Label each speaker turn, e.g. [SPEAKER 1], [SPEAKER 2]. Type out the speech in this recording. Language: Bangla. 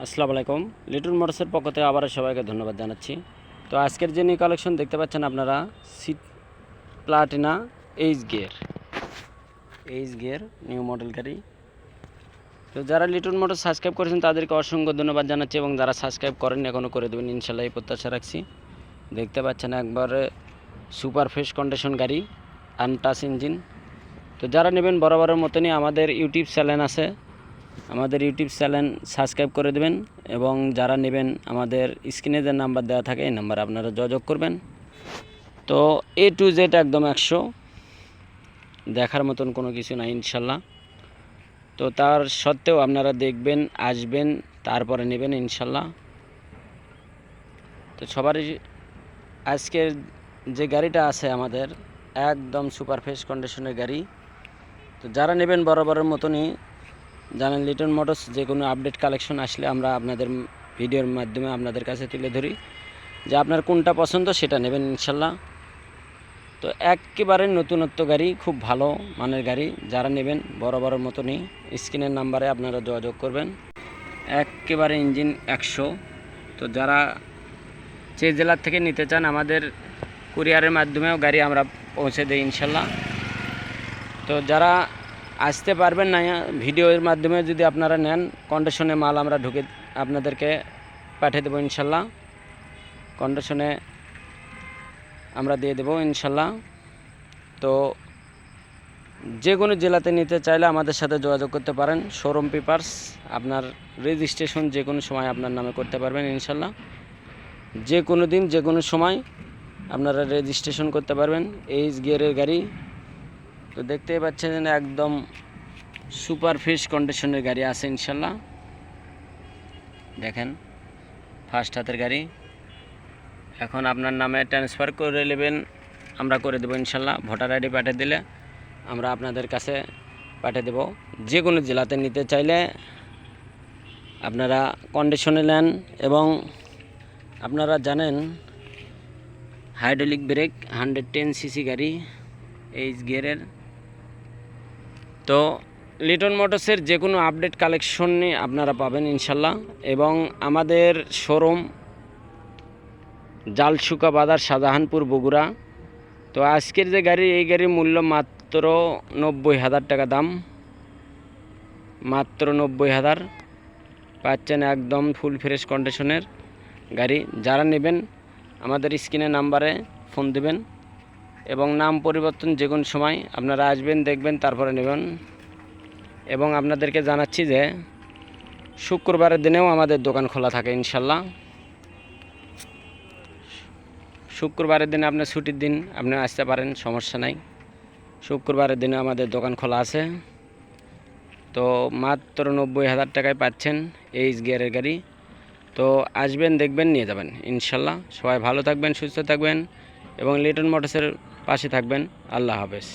[SPEAKER 1] আসসালামু আলাইকুম। লিটন মোটরসের পক্ষ থেকে আবারও সবাইকে ধন্যবাদ জানাচ্ছি। তো আজকের যে নিউ কালেকশন দেখতে পাচ্ছেন আপনারা, seat Platina H gear new model গাড়ি। তো যারা লিটন মোটর সাবস্ক্রাইব করেছেন তাদেরকে অসংখ্য ধন্যবাদ জানাচ্ছি, এবং যারা সাবস্ক্রাইব করেন এখনও করে দেবেন ইনশাল্লাহ, এই প্রত্যাশা রাখছি। দেখতে পাচ্ছেন একবারে সুপার ফ্রেশ কন্ডিশন গাড়ি, আনটাচ ইঞ্জিন। তো যারা নেবেন বরাবরের মতনই আমাদের ইউটিউব চ্যানেল আছে, আমাদের ইউটিউব চ্যানেল সাবস্ক্রাইব করে দেবেন, এবং যারা নেবেন আমাদের স্ক্রিনে যে নাম্বার দেওয়া থাকে এই নাম্বারে আপনারা যোগাযোগ করবেন। তো A to Z একদম 100, দেখার মতন কোনো কিছু নাই ইনশাল্লাহ। তো তার সত্ত্বেও আপনারা দেখবেন, আসবেন, তারপরে নেবেন ইনশাল্লাহ। তো সবারই আজকের যে গাড়িটা আছে আমাদের একদম সুপার ফ্রেশ কন্ডিশনের গাড়ি। তো যারা নেবেন বরাবরের মতনই জানেন, লিটন মোটরস যে কোনো আপডেট কালেকশন আসলে আমরা আপনাদের ভিডিওর মাধ্যমে আপনাদের কাছে তুলে ধরি, যে আপনার কোনটা পছন্দ সেটা নেবেন ইনশাল্লাহ। তো একেবারে নতুনত্ব গাড়ি, খুব ভালো মানের গাড়ি। যারা নেবেন বরাবরের মতনই স্ক্রিনের নাম্বারে আপনারা যোগাযোগ করবেন। একেবারে ইঞ্জিন 100। তো যারা যে জেলার থেকে নিতে চান আমাদের কুরিয়ারের মাধ্যমেও গাড়ি আমরা পৌঁছে দিই ইনশাল্লাহ। তো যারা আসতে পারবেন না, ভিডিওর মাধ্যমে যদি আপনারা নেন, কন্ডিশনে মাল আমরা ঢুকে আপনাদেরকে পাঠিয়ে দেবো ইনশাল্লাহ। কন্ডিশনে আমরা দিয়ে দেবো ইনশাল্লাহ। তো যে কোনো জেলাতে নিতে চাইলে আমাদের সাথে যোগাযোগ করতে পারেন। শোরুম পেপারস আপনার রেজিস্ট্রেশন যে কোনো সময় আপনার নামে করতে পারবেন ইনশাল্লাহ। যে কোনো দিন যে কোনো সময় আপনারা রেজিস্ট্রেশন করতে পারবেন। এইচ গিয়ারের গাড়ি। তো দেখতেই পাচ্ছেন একদম সুপার ফ্রেশ কন্ডিশনের গাড়ি আছে ইনশাল্লাহ। দেখেন ফার্স্ট হাতের গাড়ি। এখন আপনার নামে ট্রান্সফার করে নেবেন, আমরা করে দেবো ইনশাল্লাহ। ভোটার আইডি পাঠিয়ে দিলে আমরা আপনাদের কাছে পাঠিয়ে দেব। যে কোনো জেলাতে নিতে চাইলে আপনারা কন্ডিশনে নেন, এবং আপনারা জানেন হাইড্রোলিক ব্রেক 110 সিসি গাড়ি এইচ গিয়ারের। তো লিটন মোটরসের যে কোনো আপডেট কালেকশনে আপনারা পাবেন ইনশাল্লাহ। এবং আমাদের শোরুম জালসুকা বাজার, শাহজাহানপুর, বগুড়া। তো আজকের যে গাড়ি, এই গাড়ির মূল্য মাত্র 90,000 টাকা দাম, মাত্র 90,000 পাচ্ছেন একদম ফুল ফ্রেশ কন্ডিশনের গাড়ি। যারা নেবেন আমাদের স্ক্রিনে নাম্বারে ফোন দেবেন, এবং নাম পরিবর্তন যে কোনো সময় আপনারা আসবেন, দেখবেন, তারপরে নেবেন। এবং আপনাদেরকে জানাচ্ছি যে শুক্রবারের দিনেও আমাদের দোকান খোলা থাকে ইনশাল্লাহ। শুক্রবারের দিনে আপনার ছুটির দিন, আপনি আসতে পারেন, সমস্যা নাই। শুক্রবারের দিনে আমাদের দোকান খোলা আছে। তো মাত্র 90,000 টাকায় পাচ্ছেন এইচ গিয়ারের গাড়ি। তো আসবেন, দেখবেন, নিয়ে যাবেন ইনশাল্লাহ। সবাই ভালো থাকবেন, সুস্থ থাকবেন, এবং লিটন মোটরসের পাশে থাকবেন। আল্লাহ হাফেজ।